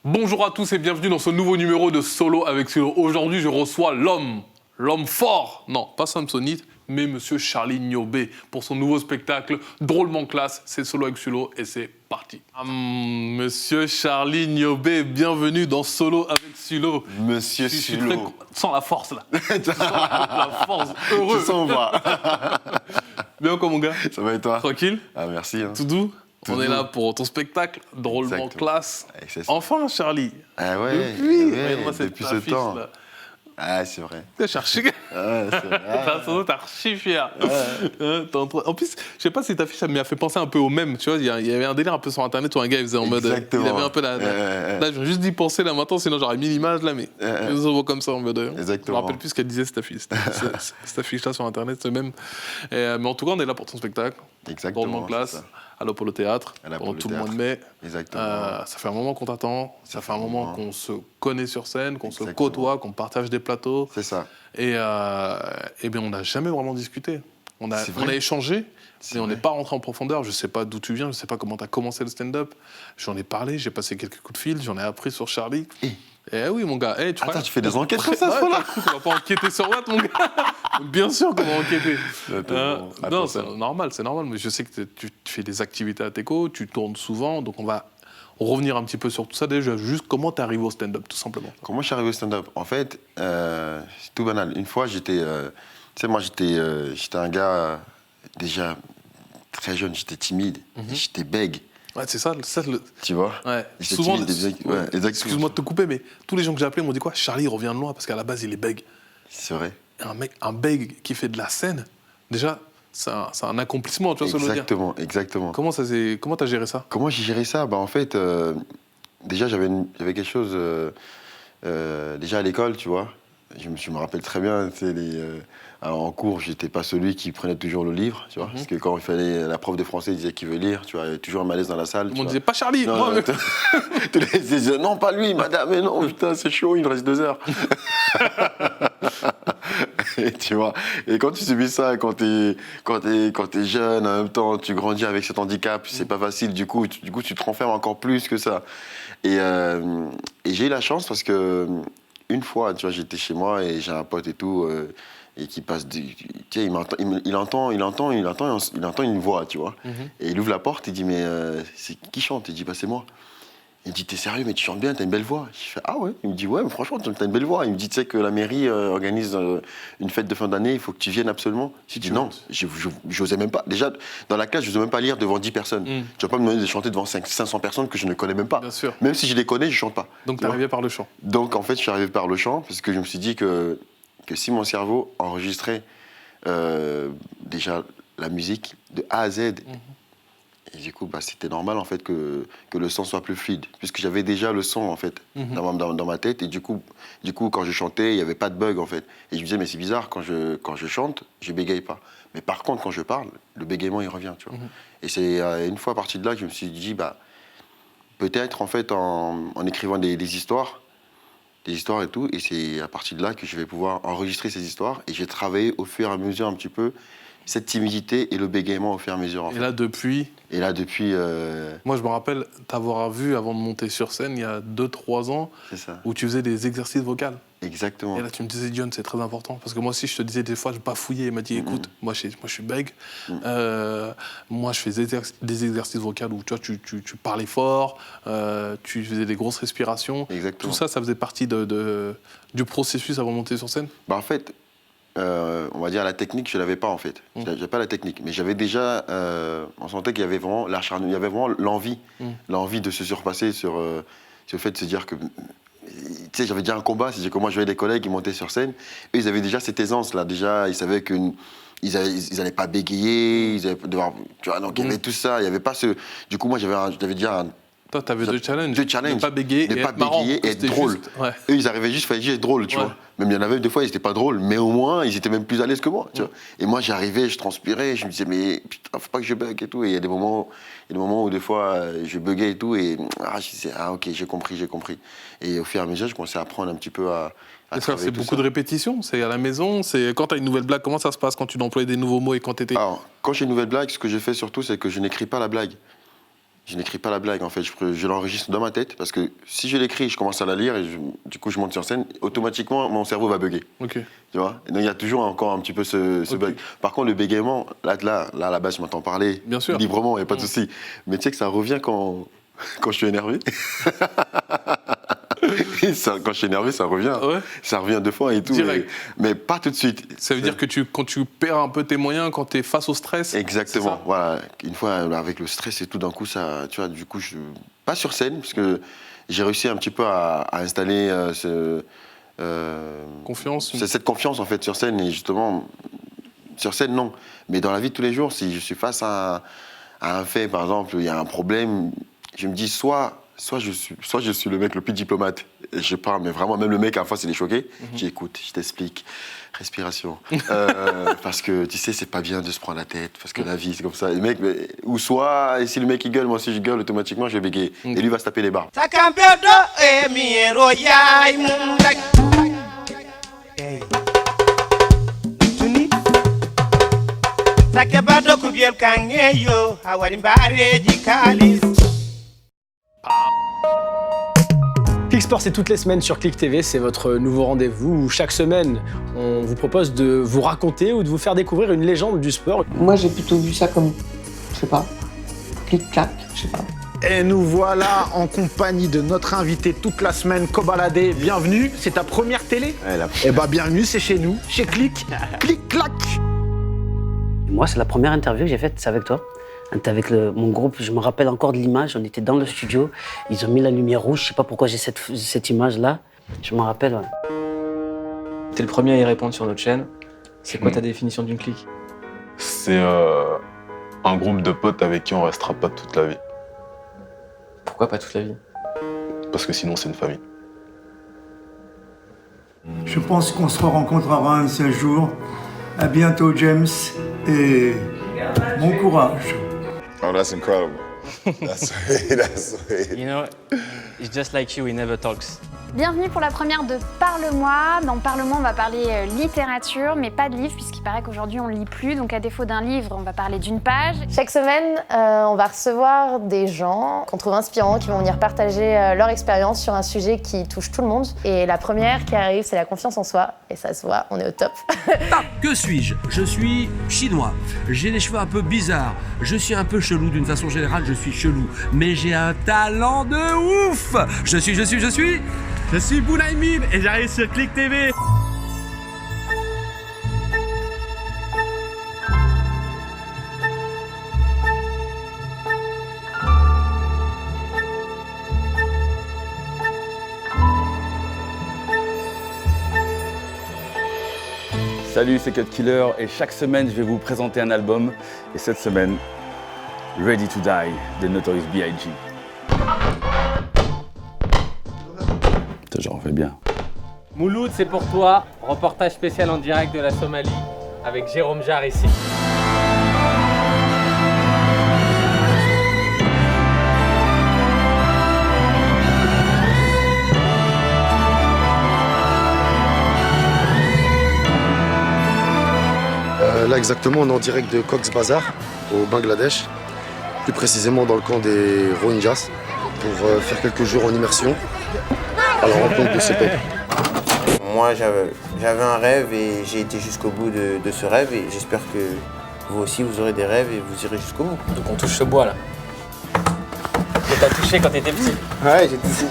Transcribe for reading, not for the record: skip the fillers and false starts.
Bonjour à tous et bienvenue dans ce nouveau numéro de Solo avec Silo. Aujourd'hui, je reçois l'homme fort, non, pas Samsonite, mais Monsieur Charlie Niobé pour son nouveau spectacle drôlement classe. C'est Solo avec Silo et c'est parti. Monsieur Charlie Niobé, bienvenue dans Solo avec Silo. Monsieur Silo. Sans la force là. Sans la force, heureux. Tu sens pas. Bien quoi mon gars? Ça va et toi? Tranquille? Ah merci. Hein. Tout doux? Tout On est doux. là pour ton spectacle, drôlement Exactement. classe. Ouais, c'est ça. Enfin, Charlie. Ah ouais, Regarde-moi cette depuis ce affiche, temps. là. Ah c'est vrai. T'es archi... Ah, c'est vrai. T'es archi fier. En plus, je sais pas si ta fiche, ça m'y a fait penser un peu au même. Tu vois, il y avait un délire un peu sur Internet où un gars il faisait en mode. Exactement. Il avait un peu la. Là, je viens juste d'y penser là maintenant, sinon j'aurais mis l'image là, mais je le vois comme ça en mode. Exactement. Je me rappelle plus ce qu'elle disait cette affiche. Cette affiche-là sur Internet, c'est même. Mais en tout cas, on est là pour ton spectacle. Exactement. Drôlement classe. c'est ça. À l'Apollo Théâtre, À l'Apollo pendant tout le mois de Théâtre. mai. Exactement. Ça fait un moment qu'on t'attend, ça fait un moment qu'on se connaît sur scène, qu'on se Exactement. côtoie, qu'on partage des plateaux. C'est ça. Et bien, on n'a jamais vraiment discuté. On a C'est vrai. échangé, C'est mais on vrai. n'est pas rentré en profondeur. Je ne sais pas d'où tu viens, je ne sais pas comment tu as commencé le stand-up. J'en ai parlé, j'ai passé quelques coups de fil, j'en ai appris sur Charlie. Eh oui, mon gars. Tu Attends, tu fais des enquêtes comme ça, Ouais, ce moment-là? t'as cru qu'on va pas enquêter sur Watt, mon gars? Bien sûr qu'on va enquêter. Attends, Non, ça. c'est normal. Mais je sais que tu fais des activités à Teco, tu tournes souvent, donc on va revenir un petit peu sur tout ça. Déjà, juste comment tu es arrivé au stand-up, tout simplement. Comment je suis arrivé au stand-up? En fait, c'est tout banal. Une fois, j'étais... tu sais, moi, j'étais un gars, déjà, très jeune, j'étais timide, et j'étais bègue, Ouais, c'est ça, tu vois? Ouais. J'étais Souvent, timide, ouais, exactement. excuse-moi de te couper, mais tous les gens que j'ai appelés m'ont dit quoi? Charlie, il revient de loin parce qu'à la base, il est bègue. C'est vrai. Un bègue qui fait de la scène, déjà, c'est un accomplissement, tu vois ce que je veux dire? Exactement. Comment t'as géré ça? Comment j'ai géré ça? Bah, en fait, déjà, j'avais quelque chose... déjà à l'école, tu vois. Je me rappelle très bien, tu sais, alors, en cours, j'étais pas celui qui prenait toujours le livre, tu vois. Parce que quand il fallait... La prof de français disait qu'il veut lire, tu vois, il y avait toujours un malaise dans la salle. Tout le tu monde vois. disait pas Charlie, Non, moi, non, mais- tous les disaient, non, pas lui, madame, mais non, putain, c'est chaud, il me reste 2 heures. Et tu vois, et quand tu subis ça, quand t'es jeune, en même temps, tu grandis avec cet handicap, c'est pas facile, du coup, tu te renfermes encore plus que ça. Et j'ai eu la chance parce que, une fois, tu vois, j'étais chez moi et j'ai un pote et tout, et qui passe, tu sais, il entend une voix, tu vois. Et il ouvre la porte, il dit, mais c'est qui chante? Il dit, bah c'est moi. Il me dit, t'es sérieux, mais tu chantes bien, t'as une belle voix. Je fais, ah ouais? Il me dit, ouais, mais franchement, t'as une belle voix. Il me dit, tu sais que la mairie organise une fête de fin d'année, il faut que tu viennes absolument. J'ai dit, non, j'osais même pas. Déjà, dans la classe, je n'osais même pas lire devant 10 personnes. Tu vas pas me demander de chanter devant 500 personnes que je ne connais même pas. Bien sûr. Même si je les connais, je chante pas. Donc Tu t'es vois. arrivé par le chant. Donc, en fait, je suis arrivé par le chant, parce que je me suis dit que si mon cerveau enregistrait déjà la musique de A à Z, et du coup, bah, c'était normal en fait que le son soit plus fluide, puisque j'avais déjà le son en fait dans ma tête. Et du coup, quand je chantais, il n'y avait pas de bug en fait. Et je me disais, mais c'est bizarre, quand je chante, je bégaye pas. Mais par contre, quand je parle, le bégaiement il revient, tu vois. Et c'est une fois à partir de là que je me suis dit, bah, peut-être en fait en écrivant des histoires et tout, et c'est à partir de là que je vais pouvoir enregistrer ces histoires. Et j'ai travaillé au fur et à mesure un petit peu cette timidité et le bégaiement au fur et à mesure. En Et fait. là, depuis, depuis, moi, je me rappelle t'avoir vu avant de monter sur scène il y a 2-3 ans, c'est ça, où tu faisais des exercices vocaux. exactement. Et là, tu me disais, John, c'est très important. Parce que moi aussi, je te disais des fois, je bafouillais. Il m'a dit, écoute, moi, je suis bègue. Moi, je fais des exercices vocaux où tu vois, tu parlais fort, tu faisais des grosses respirations. Exactement. Tout ça, ça faisait partie du processus avant de monter sur scène. Bah, en fait, on va dire la technique, je l'avais pas en fait. J'avais pas la technique, mais j'avais déjà, on sentait qu'il y avait vraiment l'acharnement, il y avait vraiment l'envie de se surpasser sur le fait de se dire que, tu sais, j'avais déjà un combat, c'est-à-dire que moi, je voyais des collègues qui montaient sur scène, et ils avaient déjà cette aisance-là, déjà, ils savaient qu'ils n'allaient pas bégayer, ils allaient devoir, tu vois, donc il y avait tout ça, il y avait pas ce... Du coup, moi, j'avais déjà un... Toi, tu avais deux challenges. Deux challenges. Ne pas bégayer Ne et pas être marrant. bégayer et être drôle. Juste, ouais. Eux, ils arrivaient juste, fallait juste être drôle, tu Ouais. vois. Même il y en avait des fois, ils n'étaient pas drôles, mais au moins, ils étaient même plus à l'aise que moi, tu vois. Et moi, j'arrivais, je transpirais, je me disais, mais putain, faut pas que je bug et tout. Et il y a des moments où des fois, je buguais et tout, et je disais, ah ok, j'ai compris. Et au fur et à mesure, je commençais à apprendre un petit peu à Et ça, travailler c'est tout beaucoup ça. de répétitions. C'est à la maison. C'est quand tu as une nouvelle blague. Comment ça se passe quand tu dois employer des nouveaux mots et quand tu étais. Alors, quand j'ai une nouvelle blague, ce que je fais surtout, c'est que je n'écris pas la blague. je n'écris pas la blague en fait, je l'enregistre dans ma tête parce que si je l'écris, je commence à la lire et du coup je monte sur scène, automatiquement mon cerveau va bugger. Ok. Tu vois? Et donc il y a toujours encore un petit peu ce bug. Par contre le bégaiement, là à la base je m'entends parler Bien sûr. librement, il n'y a pas de souci. Mais tu sais que ça revient quand je suis énervé. Quand je suis énervé, ça revient. Ouais. Ça revient 2 fois et tout. Direct. Mais pas tout de suite. Ça veut dire que quand tu perds un peu tes moyens, quand tu es face au stress. Exactement. Voilà. Une fois avec le stress et tout, d'un coup, ça, tu vois, du coup, pas sur scène, parce que j'ai réussi un petit peu à installer Confiance. cette confiance en fait sur scène. Et justement, sur scène, non. Mais dans la vie de tous les jours, si je suis face à un fait, par exemple, il y a un problème, je me dis soit je suis le mec le plus diplomate et je parle, mais vraiment, même le mec, à la fois, il est choqué. J'écoute, je t'explique, respiration. Parce que, tu sais, c'est pas bien de se prendre la tête, parce que la vie, c'est comme ça. Et le mec, ou soit, et si le mec, il gueule, moi aussi, je gueule, automatiquement, je vais bégayer. Et lui va se taper les barres. Click Sport, c'est toutes les semaines sur Click TV, c'est votre nouveau rendez-vous où chaque semaine, on vous propose de vous raconter ou de vous faire découvrir une légende du sport. Moi, j'ai plutôt vu ça comme, je sais pas, clic-clac, je sais pas. Et nous voilà en compagnie de notre invité toute la semaine, Kobalade. Bienvenue, c'est ta première télé? Eh bah bienvenue, c'est chez nous, chez Click. Clic-clac. Moi, c'est la première interview que j'ai faite, c'est avec toi. On était avec mon groupe, je me rappelle encore de l'image, on était dans le studio, ils ont mis la lumière rouge, je sais pas pourquoi j'ai cette image-là, je m'en rappelle. Ouais. T'es le premier à y répondre sur notre chaîne. C'est quoi ta définition d'une clique? C'est un groupe de potes avec qui on restera pas toute la vie. Pourquoi pas toute la vie? Parce que sinon c'est une famille. Je pense qu'on se rencontrera un de ces jours. À bientôt, James, et bon courage. Oh, that's incredible. That's sweet. You know, it's just like you, he never talks. Bienvenue pour la première de Parle-moi. Dans Parle-moi, on va parler littérature, mais pas de livre, puisqu'il paraît qu'aujourd'hui on ne lit plus. Donc à défaut d'un livre, on va parler d'une page. Chaque semaine, on va recevoir des gens qu'on trouve inspirants, qui vont venir partager leur expérience sur un sujet qui touche tout le monde. Et la première qui arrive, c'est la confiance en soi. Et ça se voit, on est au top. Que suis-je? Je suis chinois. J'ai des cheveux un peu bizarres. Je suis un peu chelou, d'une façon générale, je suis chelou. Mais j'ai un talent de ouf. Je suis Bounaïmin et j'arrive sur Click TV. Salut, c'est Cut Killer et chaque semaine je vais vous présenter un album. Et cette semaine, Ready to Die de Notorious B.I.G. J'en fais bien. Mouloud, c'est pour toi. Reportage spécial en direct de la Somalie avec Jérôme Jarre ici. Là exactement, on est en direct de Cox's Bazar au Bangladesh, plus précisément dans le camp des Rohingyas, pour faire quelques jours en immersion à la rencontre de ces peuples. Moi, j'avais un rêve et j'ai été jusqu'au bout de ce rêve et j'espère que vous aussi, vous aurez des rêves et vous irez jusqu'au bout. Donc on touche ce bois là. Que t'as touché quand t'étais petit. Ouais, j'ai touché.